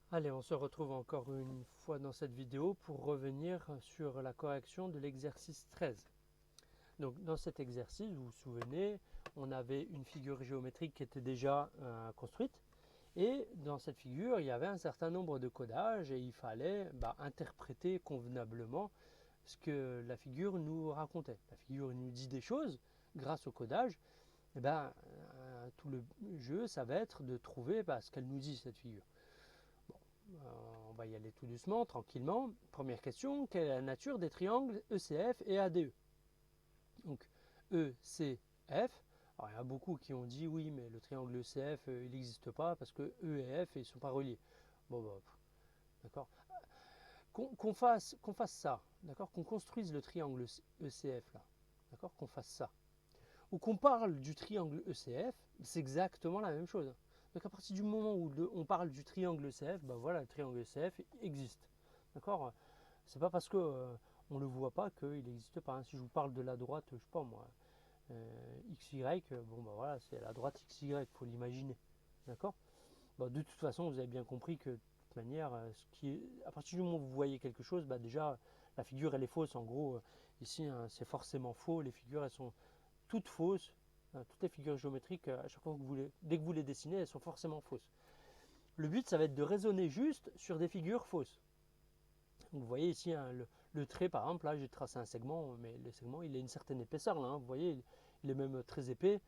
Allez, on se retrouve encore une fois dans cette vidéo pour revenir sur la correction de l'exercice 13. Donc dans cet exercice, vous vous souvenez, on avait une figure géométrique qui était déjà construite et dans cette figure, il y avait un certain nombre de codages et il fallait interpréter convenablement ce que la figure nous racontait. La figure nous dit des choses grâce au codage. Et tout le jeu, ça va être de trouver ce qu'elle nous dit cette figure. On va y aller tout doucement, tranquillement. Première question, quelle est la nature des triangles ECF et ADE? Donc ECF, alors il y en a beaucoup qui ont dit oui, mais le triangle ECF, il n'existe pas parce que E et F, ils ne sont pas reliés. Bon, d'accord. Qu'on fasse ça, d'accord, qu'on construise le triangle ECF là, d'accord, qu'on fasse ça. Ou qu'on parle du triangle ECF, c'est exactement la même chose. Donc à partir du moment où on parle du triangle ECF, voilà, le triangle ECF existe. D'accord. C'est pas parce que on le voit pas qu'il n'existe pas. Si je vous parle de la droite, je sais pas moi, XY, voilà, c'est la droite XY, il faut l'imaginer. D'accord. De toute façon, vous avez bien compris que de toute manière, à partir du moment où vous voyez quelque chose, déjà la figure elle est fausse. En gros, ici, hein, c'est forcément faux. Les figures elles sont toutes fausses. Toutes les figures géométriques, à chaque fois dès que vous les dessinez, elles sont forcément fausses. Le but, ça va être de raisonner juste sur des figures fausses. Donc, vous voyez ici hein, le trait, par exemple, là j'ai tracé un segment, mais le segment il a une certaine épaisseur. Là, hein, vous voyez, il est même très épais.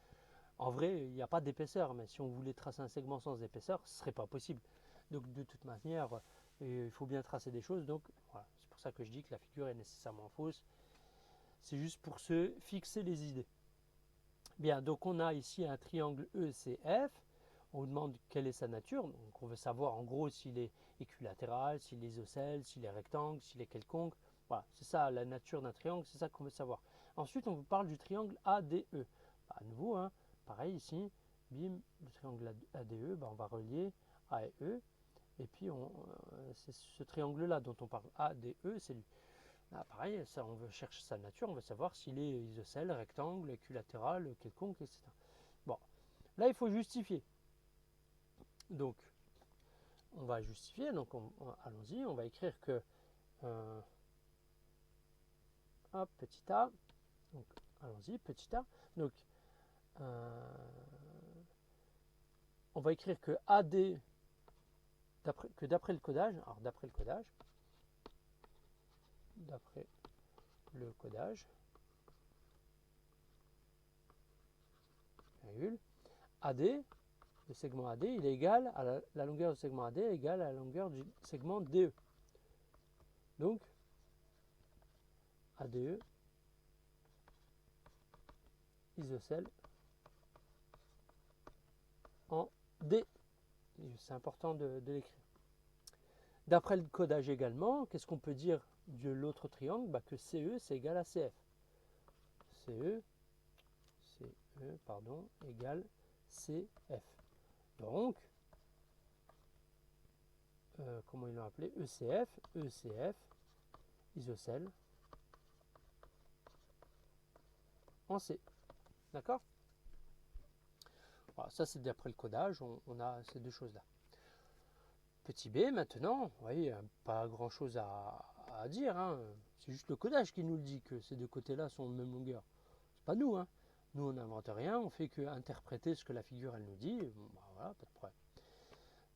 En vrai, il n'y a pas d'épaisseur, mais si on voulait tracer un segment sans épaisseur, ce ne serait pas possible. Donc de toute manière, il faut bien tracer des choses. Donc voilà, c'est pour ça que je dis que la figure est nécessairement fausse. C'est juste pour se fixer les idées. Bien, donc on a ici un triangle ECF. On demande quelle est sa nature. Donc on veut savoir en gros s'il est équilatéral, s'il est isocèle, s'il est rectangle, s'il est quelconque. Voilà, c'est ça la nature d'un triangle, c'est ça qu'on veut savoir. Ensuite, on vous parle du triangle ADE. À nouveau, hein, pareil ici, bim, le triangle ADE, on va relier A et E. Et puis, c'est ce triangle-là dont on parle, ADE, c'est lui. Là, pareil, ça, on veut chercher sa nature, on veut savoir s'il est isocèle, rectangle, équilatéral, quelconque, etc. Bon, là, il faut justifier. Donc, on va justifier. Donc, allons-y, on va écrire que petit a. Donc, allons-y, petit a. Donc, on va écrire que AD, d'après le codage, alors d'après le codage, virgule, AD, le segment AD, il est égal à la longueur du segment AD est égale à la longueur du segment DE. Donc, ADE isocèle en D. C'est important de l'écrire. D'après le codage également, qu'est-ce qu'on peut dire de l'autre triangle? Que CE c'est égal à CF. CE égale CF. Donc, comment ils l'ont appelé? ECF isocèle en C. D'accord? Voilà, ça c'est d'après le codage, on a ces deux choses-là. Petit b maintenant, vous voyez, pas grand chose à dire, hein. C'est juste le codage qui nous le dit que ces deux côtés-là sont de même longueur. C'est pas nous, hein. Nous on n'invente rien, on fait que interpréter ce que la figure elle nous dit, voilà, pas de problème.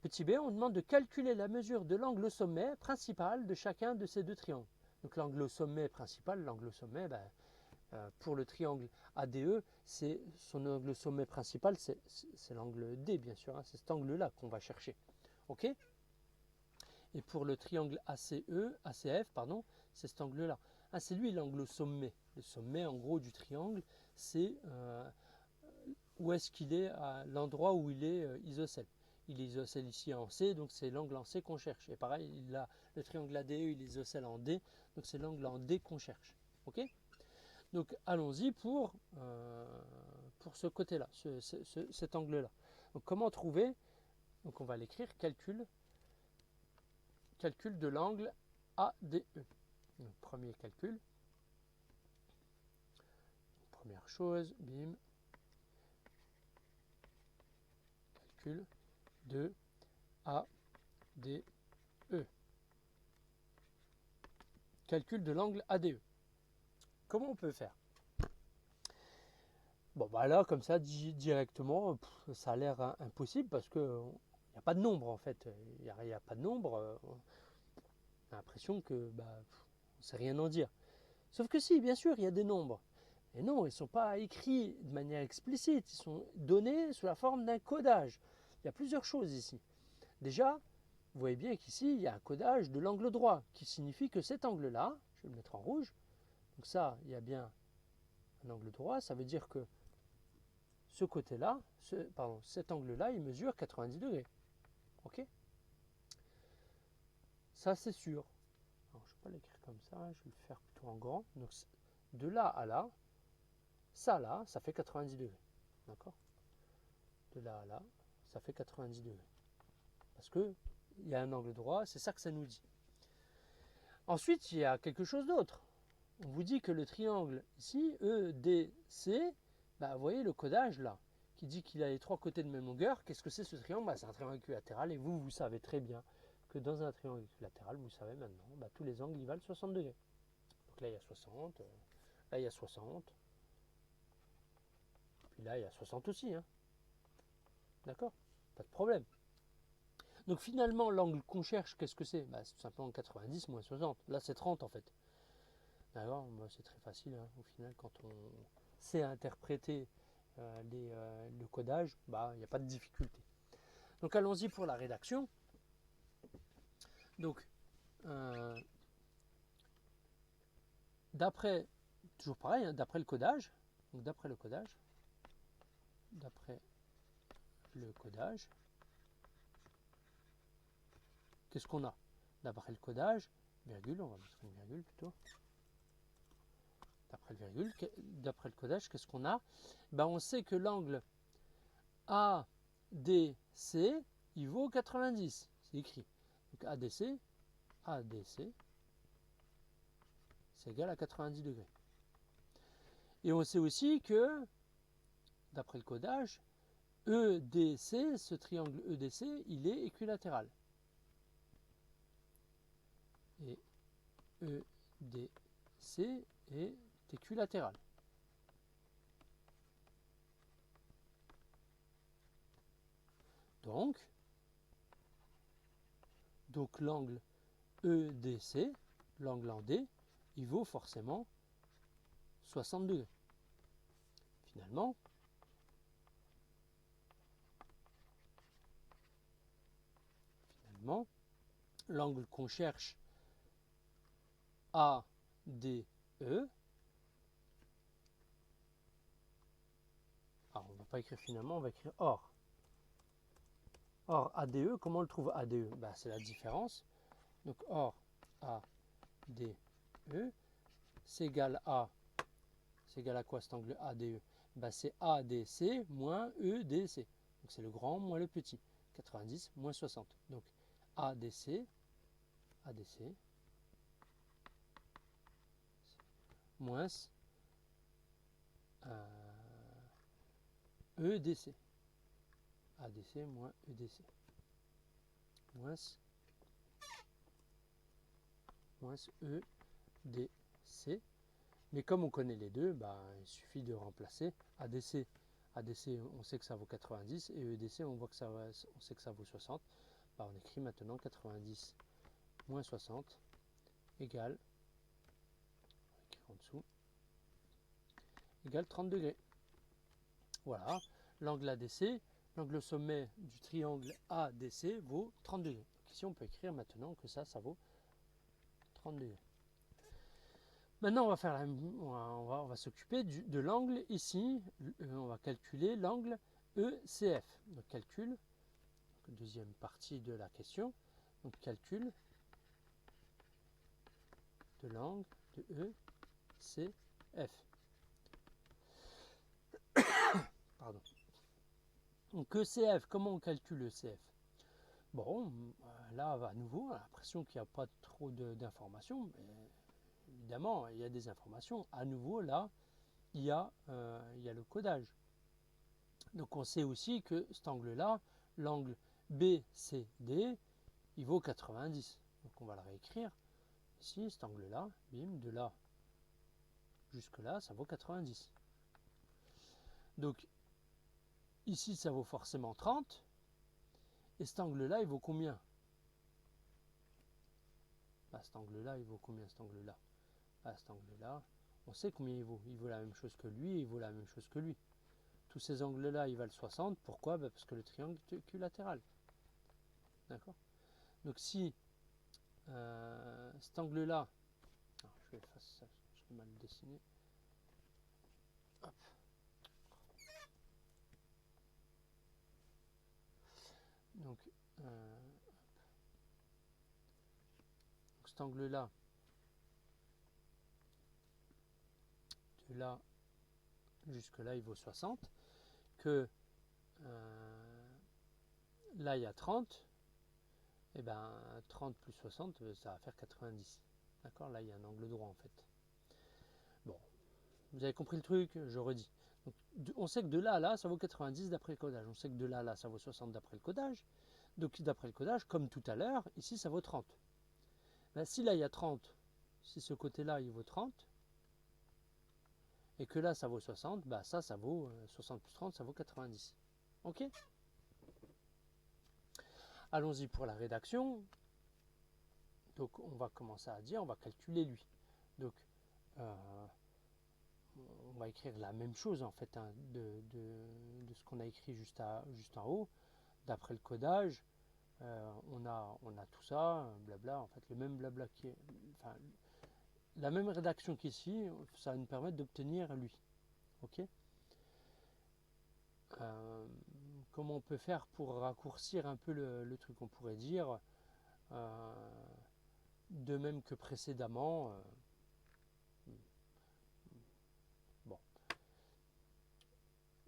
Petit b, on demande de calculer la mesure de l'angle au sommet principal de chacun de ces deux triangles. Donc l'angle au sommet principal, l'angle au sommet, pour le triangle ADE, c'est son angle sommet principal, c'est l'angle D bien sûr, hein, c'est cet angle-là qu'on va chercher. Ok? Et pour le triangle ACF, c'est cet angle-là. Ah, c'est lui l'angle au sommet. Le sommet en gros du triangle, c'est où est-ce qu'il est à l'endroit où il est isocèle. Il est isocèle ici en C, donc c'est l'angle en C qu'on cherche. Et pareil, le triangle ADE, il est isocèle en D, donc c'est l'angle en D qu'on cherche. Ok? Donc allons-y pour ce côté-là, cet angle-là. Donc comment trouver? Donc on va l'écrire calcul de l'angle ADE. Donc premier calcul. Première chose, bim. Calcul de ADE. E. Calcul de l'angle ADE. Comment on peut faire? Bon, bah là, comme ça, directement, ça a l'air impossible parce qu'il n'y a pas de nombre en fait. Il n'y a pas de nombre. On a l'impression que on ne sait rien en dire. Sauf que si, bien sûr, il y a des nombres. Et non, ils ne sont pas écrits de manière explicite. Ils sont donnés sous la forme d'un codage. Il y a plusieurs choses ici. Déjà, vous voyez bien qu'ici, il y a un codage de l'angle droit, qui signifie que cet angle-là, je vais le mettre en rouge, donc ça, il y a bien un angle droit, ça veut dire que ce côté-là, cet angle-là, il mesure 90 degrés. Ok? Ça, c'est sûr. Alors, je ne vais pas l'écrire comme ça, je vais le faire plutôt en grand. Donc, de là à là, ça fait 90 degrés. D'accord? De là à là, ça fait 90 degrés. Parce qu'il y a un angle droit, c'est ça que ça nous dit. Ensuite, il y a quelque chose d'autre. On vous dit que le triangle ici, EDC, vous voyez le codage là, qui dit qu'il a les trois côtés de même longueur. Qu'est-ce que c'est ce triangle? C'est un triangle équilatéral et vous savez très bien que dans un triangle équilatéral, vous savez maintenant, tous les angles ils valent 60 degrés. Donc là il y a 60, là il y a 60, puis là il y a 60 aussi. Hein. D'accord? Pas de problème. Donc finalement, l'angle qu'on cherche, qu'est-ce que c'est? C'est tout simplement 90 moins 60. Là c'est 30 en fait. D'accord, c'est très facile hein, au final quand on sait interpréter le codage, il n'y a pas de difficulté. Donc allons-y pour la rédaction. Donc toujours pareil, hein, d'après le codage, qu'est-ce qu'on a? D'après le codage, virgule, on va mettre une virgule plutôt. D'après le codage, qu'est-ce qu'on a? On sait que l'angle ADC, il vaut 90. C'est écrit. Donc ADC, c'est égal à 90 degrés. Et on sait aussi que, d'après le codage, EDC, ce triangle EDC, il est équilatéral. Et EDC est équilatéral. Donc l'angle EDC, l'angle en D, il vaut forcément 60 degrés. Finalement, l'angle qu'on cherche ADE, alors on ne va pas écrire finalement, on va écrire OR. Or, ADE, comment on le trouve ADE? C'est la différence. Donc, OR ADE, c'est égal à quoi cet angle ADE? C'est ADC moins EDC. Donc, c'est le grand moins le petit. 90 moins 60. Donc, ADC moins EDC. ADC moins EDC. Moins EDC. Mais comme on connaît les deux, il suffit de remplacer ADC. ADC, on sait que ça vaut 90 et EDC, on sait que ça vaut 60. On écrit maintenant 90 moins 60 égale, on va écrire en dessous, égale 30 degrés. Voilà, l'angle ADC, l'angle sommet du triangle ADC vaut 30 degrés. Donc ici, on peut écrire maintenant que ça vaut 30 degrés. Maintenant, on va s'occuper de l'angle ici. On va calculer l'angle ECF. Donc, calcul, deuxième partie de la question. Donc, calcul de l'angle de ECF. Pardon. Donc, ECF, comment on calcule ECF? Bon, là, à nouveau, on a l'impression qu'il n'y a pas trop d'informations. Évidemment, il y a des informations. À nouveau, là, il y a le codage. Donc, on sait aussi que cet angle-là, l'angle BCD, il vaut 90. Donc on va le réécrire. Ici, cet angle-là, bim, de là jusque là, ça vaut 90. Donc ici, ça vaut forcément 30. Et cet angle-là, il vaut combien? Bah, cet angle-là, il vaut combien cet angle-là? Bah, cet angle-là, on sait combien il vaut. Il vaut la même chose que lui et il vaut la même chose que lui. Tous ces angles-là, ils valent 60. Pourquoi? Bah, parce que le triangle est équilatéral. D'accord? Donc si cet angle-là, je vais faire ça, je l'ai mal dessiné. Hop. Donc, cet angle-là, de là jusque là, il vaut 60. Que là, il y a 30. Et ben 30 plus 60, ça va faire 90. D'accord? Là, il y a un angle droit en fait. Bon, vous avez compris le truc? Je redis. Donc, on sait que de là à là, ça vaut 90 d'après le codage. On sait que de là à là, ça vaut 60 d'après le codage. Donc, d'après le codage, comme tout à l'heure, ici, ça vaut 30. Ben, si là, il y a 30, si ce côté-là, il vaut 30, et que là, ça vaut 60, ben ça vaut 60 plus 30, ça vaut 90. Ok? Allons-y pour la rédaction. Donc, on va commencer à dire, on va calculer lui. Donc, on va écrire la même chose en fait hein, de ce qu'on a écrit juste en haut. D'après le codage, on a tout ça, blabla, en fait le même blabla qui est, enfin, la même rédaction qu'ici, ça va nous permettre d'obtenir lui. Ok. Comment on peut faire pour raccourcir un peu le truc? On pourrait dire, de même que précédemment, bon,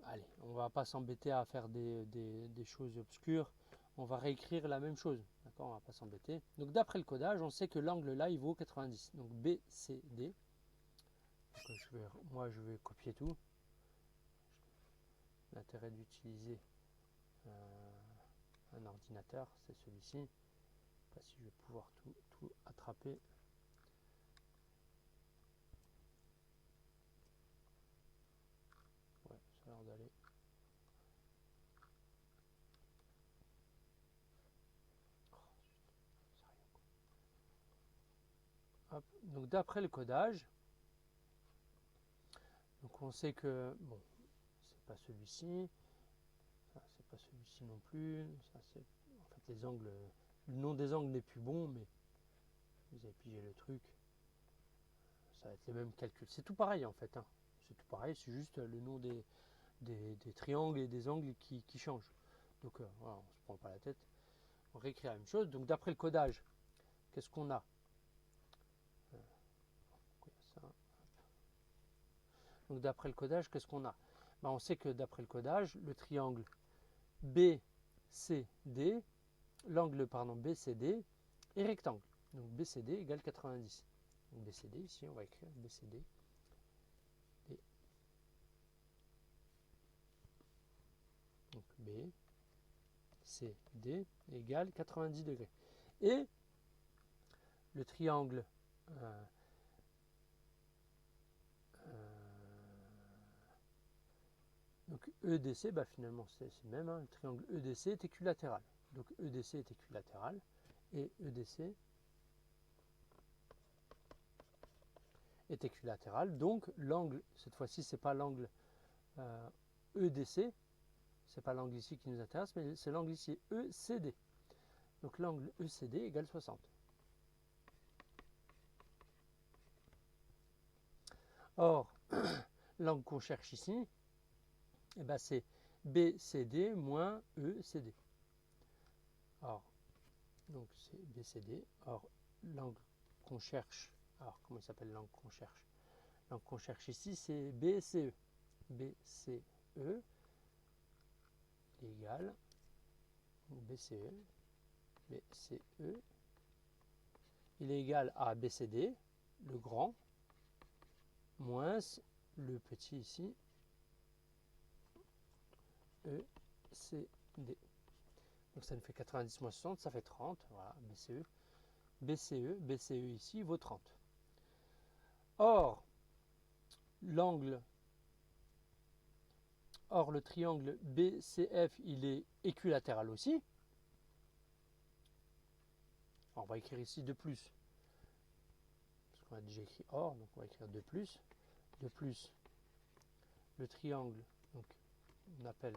allez, on va pas s'embêter à faire des choses obscures. On va réécrire la même chose. D'accord, on va pas s'embêter. Donc d'après le codage, on sait que l'angle là, il vaut 90. Donc BCD. Donc, moi, je vais copier tout. L'intérêt d'utiliser un ordinateur, c'est celui-ci. Je ne sais pas si je vais pouvoir tout attraper. Ouais, ça a l'air d'aller. Hop. Donc d'après le codage, donc on sait que bon, c'est pas celui-ci, ça c'est pas celui-ci non plus, ça c'est en fait les angles, le nom des angles n'est plus bon, mais vous avez pigé le truc, ça va être les mêmes calculs. C'est tout pareil en fait, hein. C'est tout pareil, c'est juste le nom des triangles et des angles qui changent. Donc voilà, on ne se prend pas la tête, on réécrit la même chose. Donc d'après le codage, qu'est-ce qu'on a? Donc d'après le codage, qu'est-ce qu'on a? Ben, on sait que d'après le codage, le triangle BCD, l'angle BCD est rectangle. Donc BCD égale 90. Donc BCD, ici on va écrire BCD. Donc BCD égale 90 degrés. Et le triangle donc EDC, bah finalement c'est le même, hein, le triangle EDC est équilatéral. Donc EDC est équilatéral et EDC est équilatéral. Donc l'angle, cette fois-ci, c'est pas l'angle EDC, c'est pas l'angle ici qui nous intéresse, mais c'est l'angle ici ECD. Donc l'angle ECD égale 60. Or, l'angle qu'on cherche ici, eh ben c'est BCD moins ECD. Or, donc c'est BCD. Or, l'angle qu'on cherche, alors comment il s'appelle l'angle qu'on cherche? L'angle qu'on cherche ici, c'est BCE. BCE égale BCE. BCE, il est égal à BCD, le grand, moins le petit ici, ECD. Donc ça nous fait 90 moins 60, ça fait 30. Voilà, BCE. BCE ici vaut 30. Or, le triangle BCF, il est équilatéral aussi. Alors, on va écrire ici 2+. Parce qu'on a déjà écrit or, donc on va écrire 2+. 2+, le triangle, donc on appelle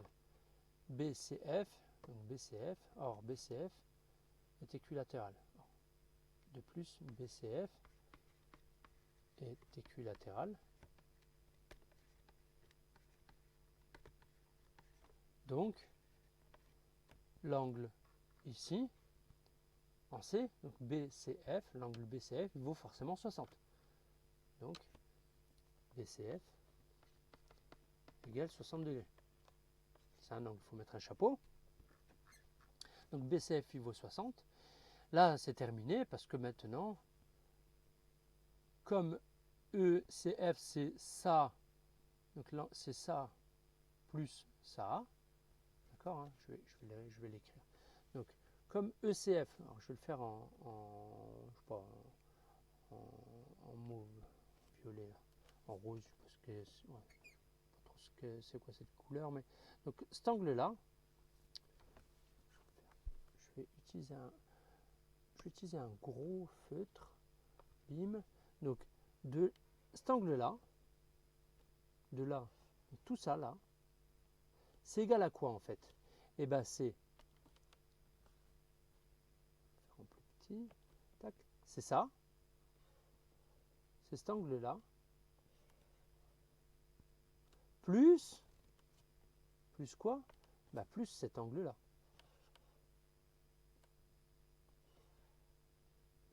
BCF, donc BCF, or BCF est équilatéral. 2+, BCF est équilatéral. Donc, l'angle ici, en C, donc BCF, l'angle BCF, il vaut forcément 60. Donc, BCF égale 60 degrés. C'est un angle, il faut mettre un chapeau. Donc, BCF, il vaut 60. Là, c'est terminé parce que maintenant, comme ECF, c'est ça, donc là, c'est ça plus ça, d'accord, hein, je vais l'écrire. Donc, comme ECF, alors je vais le faire je sais pas, en mauve, violet, là, en rose, parce que ouais, pas trop c'est quoi cette couleur, mais donc cet angle-là, je vais utiliser un gros feutre, bim, donc de cet angle-là, de là, tout ça là, c'est égal à quoi en fait? Eh bien c'est, faire en plus petit, tac, c'est ça, c'est cet angle-là, plus quoi? Bah plus cet angle-là.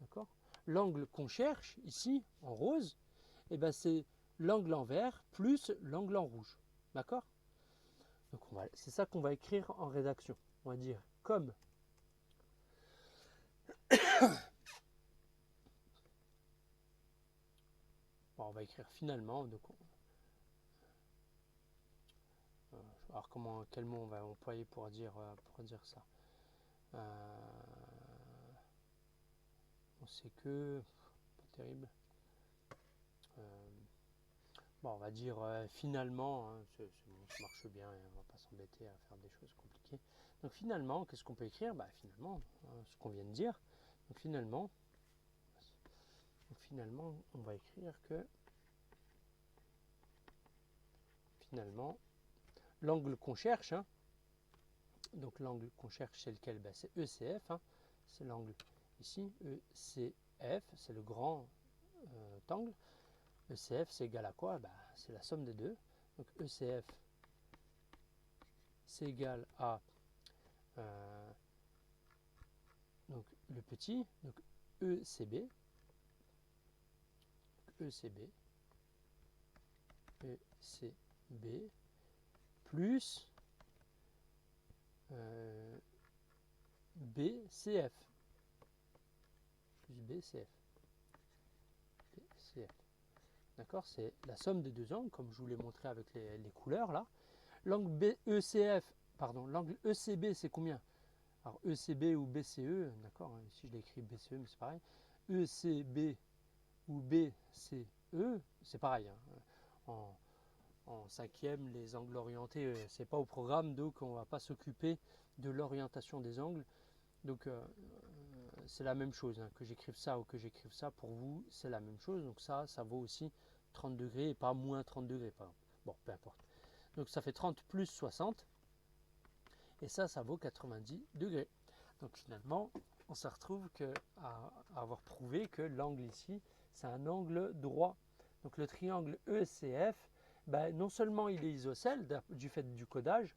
D'accord? L'angle qu'on cherche ici en rose, eh ben c'est l'angle en vert plus l'angle en rouge. D'accord? Donc c'est ça qu'on va écrire en rédaction. On va dire comme bon, on va écrire finalement. Donc alors quel mot on va employer pour dire ça? On sait que pas terrible. Bon, on va dire finalement, hein, ça marche bien, et on va pas s'embêter à faire des choses compliquées. Donc finalement, qu'est-ce qu'on peut écrire? Bah finalement, hein, ce qu'on vient de dire. Donc finalement, on va écrire que finalement, l'angle qu'on cherche, hein, donc l'angle qu'on cherche, c'est lequel? Bah, c'est ECF, hein, c'est l'angle ici, ECF, c'est le grand angle. ECF, c'est égal à quoi? Bah, c'est la somme des deux. Donc ECF, c'est égal à donc le petit, donc ECB, plus BCF, D'accord, c'est la somme des deux angles, comme je vous l'ai montré avec les couleurs là. L'angle l'angle ECB, c'est combien? Alors ECB ou BCE, d'accord, ici je l'ai écrit BCE, mais c'est pareil. ECB ou BCE, c'est pareil. Hein. En cinquième, les angles orientés, c'est pas au programme, donc on va pas s'occuper de l'orientation des angles. Donc c'est la même chose, hein, que j'écrive ça ou que j'écrive ça, pour vous, c'est la même chose. Donc ça vaut aussi 30 degrés et pas moins 30 degrés, par exemple. Bon, peu importe. Donc ça fait 30 plus 60. Et ça vaut 90 degrés. Donc finalement, on se retrouve à avoir prouvé que l'angle ici, c'est un angle droit. Donc le triangle ECF, ben, non seulement il est isocèle du fait du codage,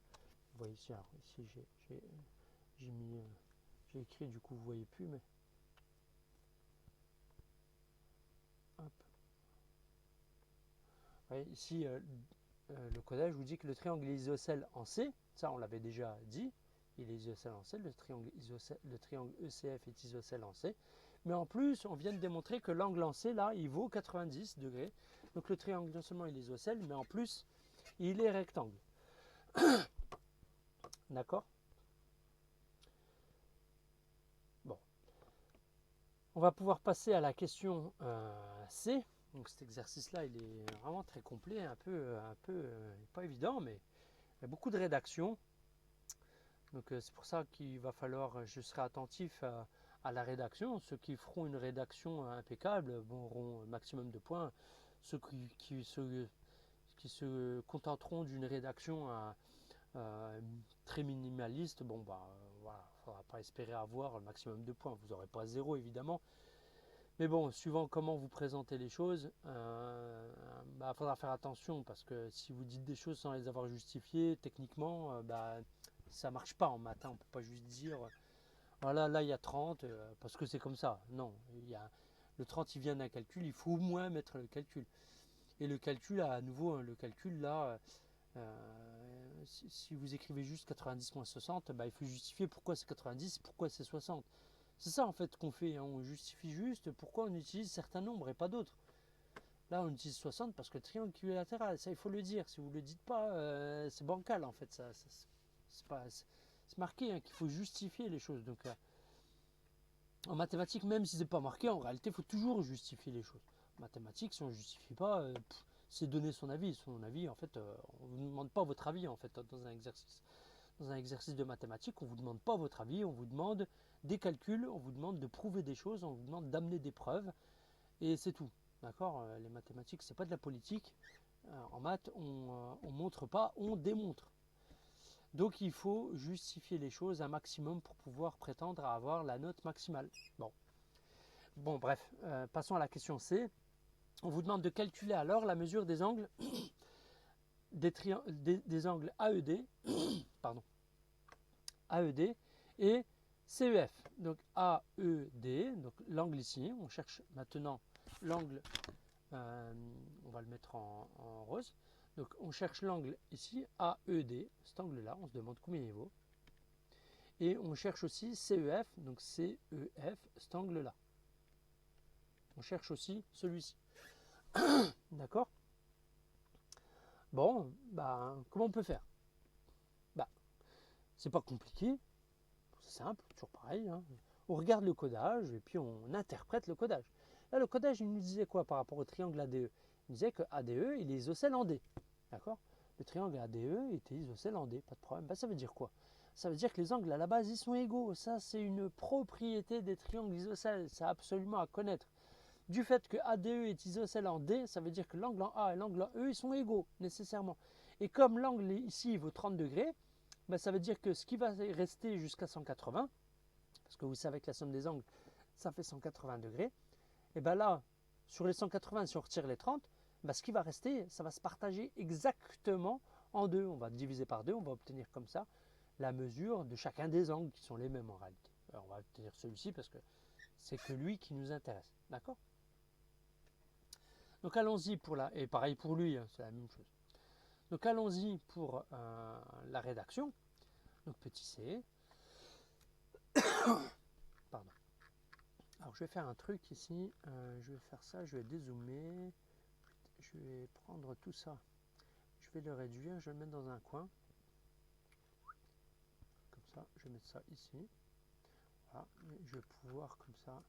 vous voyez ici, alors ici j'ai écrit, du coup vous voyez plus, mais hop. Ouais, ici le codage vous dit que le triangle est isocèle en C, ça on l'avait déjà dit, il est isocèle en C, le triangle ECF est isocèle en C, mais en plus on vient de démontrer que l'angle en C là il vaut 90 degrés, donc le triangle non seulement il est isocèle, mais en plus il est rectangle. D'accord? On va pouvoir passer à la question C. Donc cet exercice-là, il est vraiment très complet, un peu pas évident, mais il y a beaucoup de rédaction. Donc c'est pour ça qu'il va falloir, je serai attentif à la rédaction. Ceux qui feront une rédaction impeccable auront un maximum de points. Ceux qui se contenteront d'une rédaction très minimaliste, bon bah voilà, il ne faudra pas espérer avoir le maximum de points. Vous n'aurez pas 0 évidemment. Mais bon, suivant comment vous présentez les choses, faudra faire attention parce que si vous dites des choses sans les avoir justifiées, techniquement, ça marche pas en maths. On ne peut pas juste dire, voilà, là il y a 30 parce que c'est comme ça. Non, le 30 il vient d'un calcul, il faut au moins mettre le calcul. Et le calcul, à nouveau, le calcul là, si vous écrivez juste 90 moins 60, il faut justifier pourquoi c'est 90, pourquoi c'est 60. C'est ça en fait qu'on fait, hein. On justifie juste pourquoi on utilise certains nombres et pas d'autres. Là on utilise 60 parce que triangle équilatéral, ça il faut le dire. Si vous ne le dites pas, c'est bancal en fait. C'est marqué hein, qu'il faut justifier les choses. Donc en mathématiques, même si c'est pas marqué, en réalité il faut toujours justifier les choses. En mathématiques, si on ne justifie pas, c'est donner son avis. Son avis, en fait, on ne vous demande pas votre avis en fait dans un exercice. Dans un exercice de mathématiques, on ne vous demande pas votre avis, on vous demande des calculs, on vous demande de prouver des choses, on vous demande d'amener des preuves, et c'est tout. D'accord? Les mathématiques, c'est pas de la politique. En maths, on ne montre pas, on démontre. Donc il faut justifier les choses un maximum pour pouvoir prétendre à avoir la note maximale. Bon bref, passons à la question C. On vous demande de calculer alors la mesure des angles des angles AED, pardon, AED et CEF. Donc AED, donc l'angle ici, on cherche maintenant l'angle, on va le mettre en rose. Donc on cherche l'angle ici, AED, cet angle-là, on se demande combien il vaut. Et on cherche aussi CEF, donc CEF, cet angle-là. On cherche aussi celui-ci. D'accord? Bon, comment on peut faire? C'est pas compliqué, c'est simple, toujours pareil. Hein. On regarde le codage et puis on interprète le codage. Là, le codage, il nous disait quoi par rapport au triangle ADE? Il disait que ADE, il est isocèle en D. D'accord? Le triangle ADE était isocèle en D, pas de problème. Ça veut dire quoi? Ça veut dire que les angles à la base, ils sont égaux. Ça, c'est une propriété des triangles isocèles. C'est absolument à connaître. Du fait que ADE est isocèle en D, ça veut dire que l'angle en A et l'angle en E, ils sont égaux, nécessairement. Et comme l'angle ici, il vaut 30 degrés, ça veut dire que ce qui va rester jusqu'à 180, parce que vous savez que la somme des angles, ça fait 180 degrés, et bien là, sur les 180, si on retire les 30, ce qui va rester, ça va se partager exactement en deux. On va diviser par deux, on va obtenir comme ça la mesure de chacun des angles qui sont les mêmes en réalité. Alors on va obtenir celui-ci parce que c'est que lui qui nous intéresse. D'accord? Donc allons-y pour la... Et pareil pour lui, hein, c'est la même chose. Donc allons-y pour la rédaction. Donc petit c. Pardon. Alors je vais faire un truc ici. Je vais faire ça, je vais dézoomer. Je vais prendre tout ça. Je vais le réduire, je vais le mettre dans un coin. Comme ça, je vais mettre ça ici. Voilà. Je vais pouvoir comme ça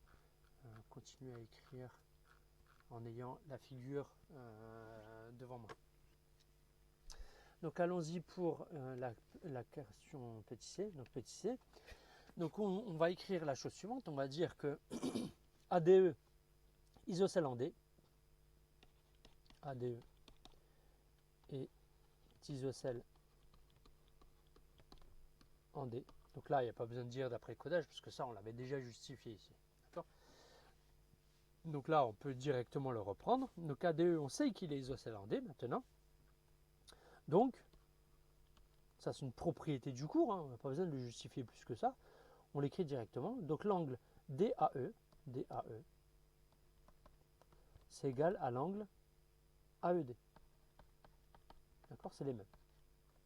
continuer à écrire en ayant la figure devant moi. Donc allons-y pour la question petit c. Donc petit c. Donc on va écrire la chose suivante. On va dire que ADE isocèle en D. ADE est isocèle en D. Donc là, il n'y a pas besoin de dire d'après codage, parce que ça, on l'avait déjà justifié ici. Donc là, on peut directement le reprendre. Donc ADE, on sait qu'il est isocèle en D maintenant. Donc, ça c'est une propriété du cours, hein, on n'a pas besoin de le justifier plus que ça. On l'écrit directement. Donc l'angle DAE, c'est égal à l'angle AED. D'accord? C'est les mêmes.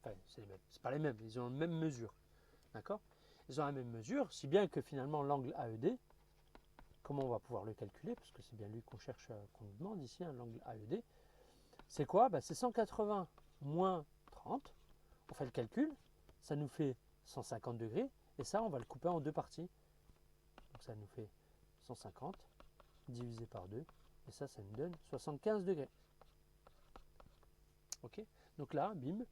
Enfin, c'est les mêmes. C'est pas les mêmes, ils ont la même mesure. D'accord? Ils ont la même mesure, si bien que finalement l'angle AED, comment on va pouvoir le calculer, parce que c'est bien lui qu'on cherche, qu'on nous demande ici, hein, l'angle AED, c'est quoi? C'est 180 moins 30. On fait le calcul, ça nous fait 150 degrés, et ça, on va le couper en deux parties. Donc ça nous fait 150 divisé par 2, et ça nous donne 75 degrés. Ok, donc là, bim.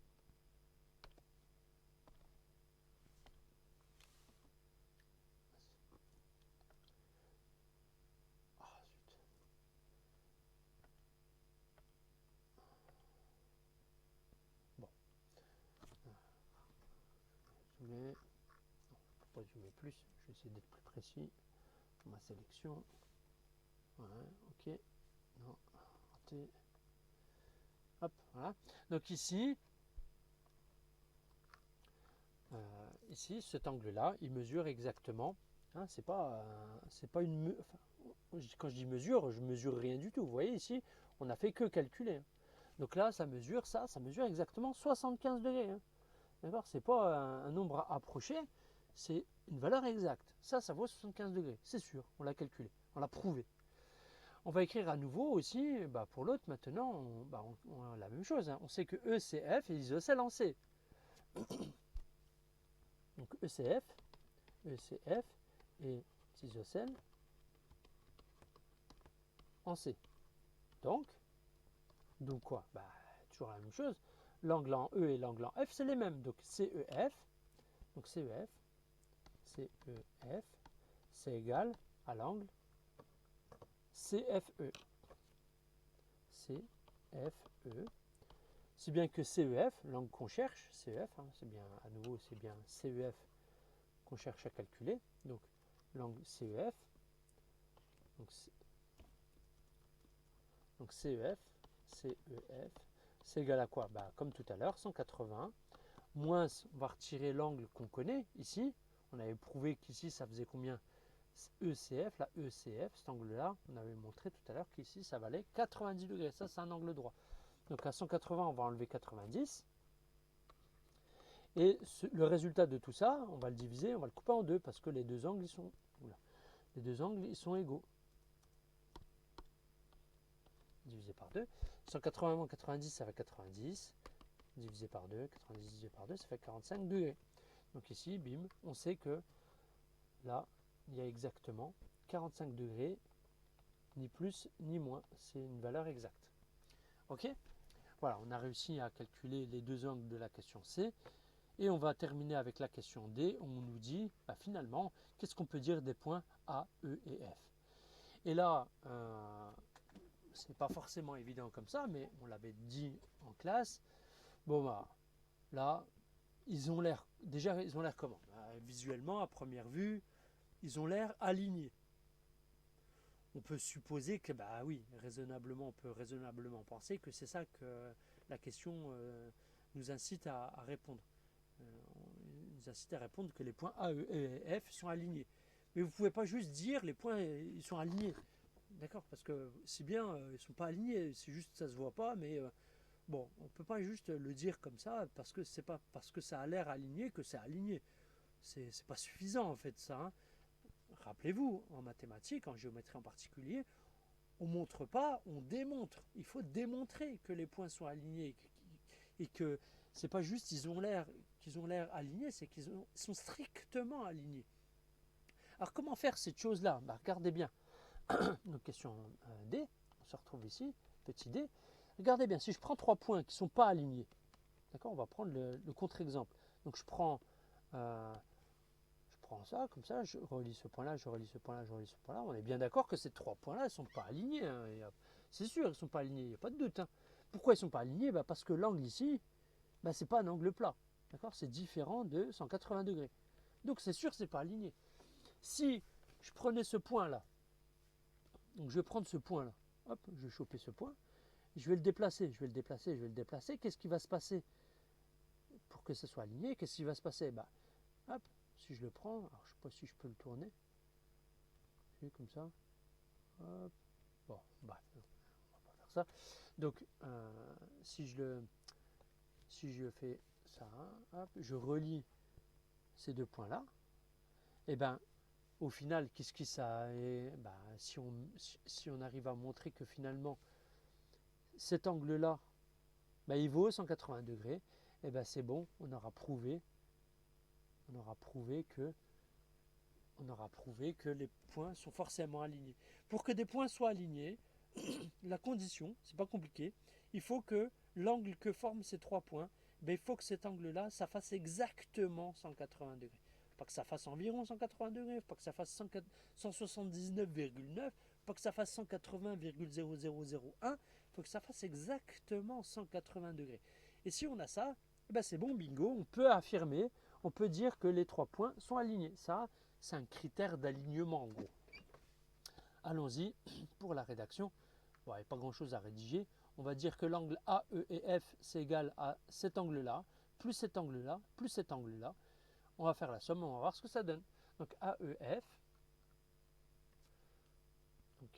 Ah, zut. Bon. Je mets... Non, pourquoi je mets plus? Je vais essayer d'être plus précis dans ma sélection. Ouais, ok. Non, raté. Hop, voilà. Donc ici, cet angle-là, il mesure exactement. Hein, c'est pas une. Enfin, quand je dis mesure, je mesure rien du tout. Vous voyez ici, on n'a fait que calculer. Hein. Donc là, ça mesure exactement 75 degrés. Hein. D'accord? C'est pas un nombre à approcher, c'est une valeur exacte. Ça vaut 75 degrés, c'est sûr. On l'a calculé, on l'a prouvé. On va écrire à nouveau aussi, pour l'autre maintenant, on a la même chose. Hein. On sait que ECF est isocèle en C. Donc ECF est isocèle en C. Donc quoi? Toujours la même chose. L'angle en E et l'angle en F, c'est les mêmes. Donc CEF, c'est égal à l'angle CFE. Si bien que CEF, l'angle qu'on cherche, CEF, hein, c'est bien CEF qu'on cherche à calculer. Donc l'angle CEF, donc CEF, c'est égal à quoi? Comme tout à l'heure, 180, moins, on va retirer l'angle qu'on connaît ici. On avait prouvé qu'ici, ça faisait combien? ECF, la ECF, cet angle-là, on avait montré tout à l'heure qu'ici, ça valait 90 degrés. Ça, c'est un angle droit. Donc à 180, on va enlever 90. Et le résultat de tout ça, on va le diviser, on va le couper en deux, parce que les deux angles, ils sont égaux. Divisé par 2. 180 moins 90, ça fait 90. Divisé par 2, 90 divisé par 2, ça fait 45 degrés. Donc ici, bim, on sait que là, il y a exactement 45 degrés, ni plus ni moins. C'est une valeur exacte. Ok? Voilà, on a réussi à calculer les deux angles de la question C. Et on va terminer avec la question D, où on nous dit, finalement, qu'est-ce qu'on peut dire des points A, E et F? Et là, c'est pas forcément évident comme ça, mais on l'avait dit en classe. Là, ils ont l'air comment? Visuellement, à première vue, ils ont l'air alignés. On peut supposer que, on peut raisonnablement penser que c'est ça que la question nous incite à répondre. Nous incite à répondre que les points A, E et F sont alignés. Mais vous ne pouvez pas juste dire les points ils sont alignés. D'accord? Parce que si bien ils ne sont pas alignés, c'est juste ça ne se voit pas, mais on ne peut pas juste le dire comme ça parce que c'est pas parce que ça a l'air aligné que c'est aligné. C'est pas suffisant en fait ça. Hein. Rappelez-vous, en mathématiques, en géométrie en particulier, on ne montre pas, on démontre. Il faut démontrer que les points sont alignés et que c'est pas juste qu'ils ont l'air alignés, c'est qu'ils sont strictement alignés. Alors comment faire cette chose-là? Regardez bien. Donc question D, on se retrouve ici, petit d. Regardez bien, si je prends 3 points qui ne sont pas alignés, d'accord, on va prendre le contre-exemple. Donc je prends ça, comme ça, je relis ce point-là, je relis ce point-là, je relis ce point-là. On est bien d'accord que ces 3 points-là ne sont pas alignés. Hein. C'est sûr, ils ne sont pas alignés, il n'y a pas de doute. Hein. Pourquoi ils ne sont pas alignés? Parce que l'angle ici, ce n'est pas un angle plat. D'accord, c'est différent de 180 degrés. Donc c'est sûr que ce n'est pas aligné. Si je prenais ce point-là, donc je vais prendre ce point-là, hop, je vais choper ce point, je vais le déplacer, qu'est-ce qui va se passer pour que ça soit aligné? Qu'est-ce qui va se passer? Hop, si je le prends, alors je ne sais pas si je peux le tourner, comme ça, hop, bon, on va pas faire ça. Donc, si je fais ça, hop, je relie ces deux points-là, et au final, qu'est-ce qui ça est? Si on arrive à montrer que finalement, cet angle-là, il vaut 180 degrés, c'est bon, on aura prouvé que on aura prouvé que les points sont forcément alignés. Pour que des points soient alignés, la condition, c'est pas compliqué, il faut que l'angle que forment ces 3 points, il faut que cet angle-là, ça fasse exactement 180 degrés. Pas que ça fasse environ 180 degrés, pas que ça fasse 179,9, pas que ça fasse 180,0001, il faut que ça fasse exactement 180 degrés. Et si on a ça, c'est bon, bingo, on peut affirmer, on peut dire que les 3 points sont alignés. Ça, c'est un critère d'alignement en gros. Allons-y pour la rédaction. Bon, il n'y a pas grand chose à rédiger. On va dire que l'angle AE et F c'est égal à cet angle-là, plus cet angle-là, plus cet angle-là. On va faire la somme, on va voir ce que ça donne. Donc AEF, donc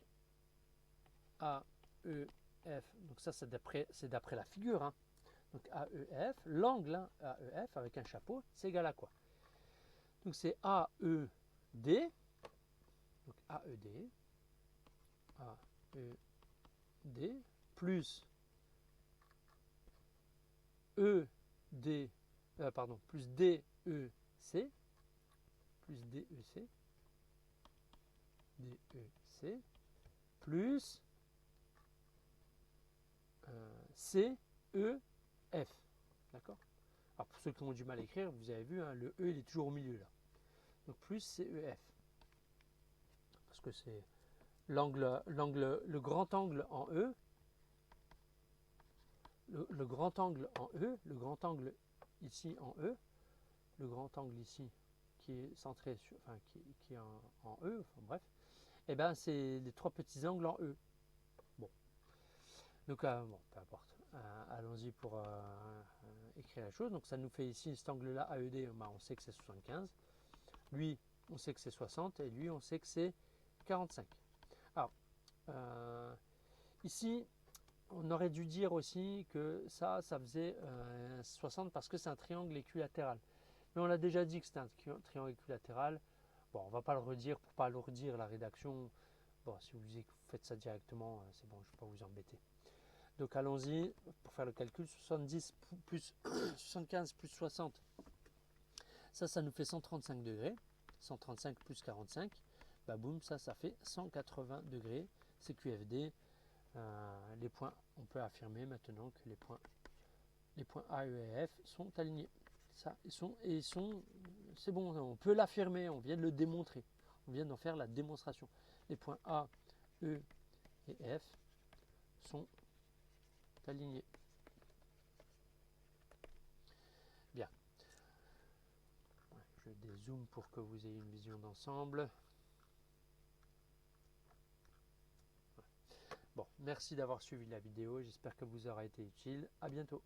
AEF, donc ça c'est d'après la figure. Hein. Donc AEF, l'angle hein, AEF avec un chapeau, c'est égal à quoi? Donc c'est AED, donc AED, AED plus ED, plus DEC, plus DEC, DEC, plus CEF. D'accord? Alors pour ceux qui ont du mal à écrire, vous avez vu, hein, le E il est toujours au milieu là. Donc plus CEF. Parce que c'est le grand angle en E, le grand angle en E, le grand angle ici en E, le grand angle ici qui est centré sur, enfin qui est en E, enfin bref, et ben c'est les 3 petits angles en E. Bon, donc bon, peu importe. Allons-y pour écrire la chose. Donc ça nous fait ici cet angle-là AED, on sait que c'est 75. Lui, on sait que c'est 60 et lui, on sait que c'est 45. Alors, ici, on aurait dû dire aussi que ça faisait 60 parce que c'est un triangle équilatéral. Mais on l'a déjà dit que c'était un triangle équilatéral. Bon, on ne va pas le redire pour ne pas alourdir la rédaction. Bon, si vous faites ça directement, c'est bon, je ne vais pas vous embêter. Donc allons-y pour faire le calcul. 70 plus 75 plus 60, ça nous fait 135 degrés. 135 plus 45, boum, ça fait 180 degrés. C'est QFD. Les points, on peut affirmer maintenant que les points A, E et F sont alignés. Ça, c'est bon, on peut l'affirmer, on vient de le démontrer. On vient d'en faire la démonstration. Les points A, E et F sont alignés. Bien. Je dézoome pour que vous ayez une vision d'ensemble. Bon, merci d'avoir suivi la vidéo. J'espère que vous aura été utile. À bientôt.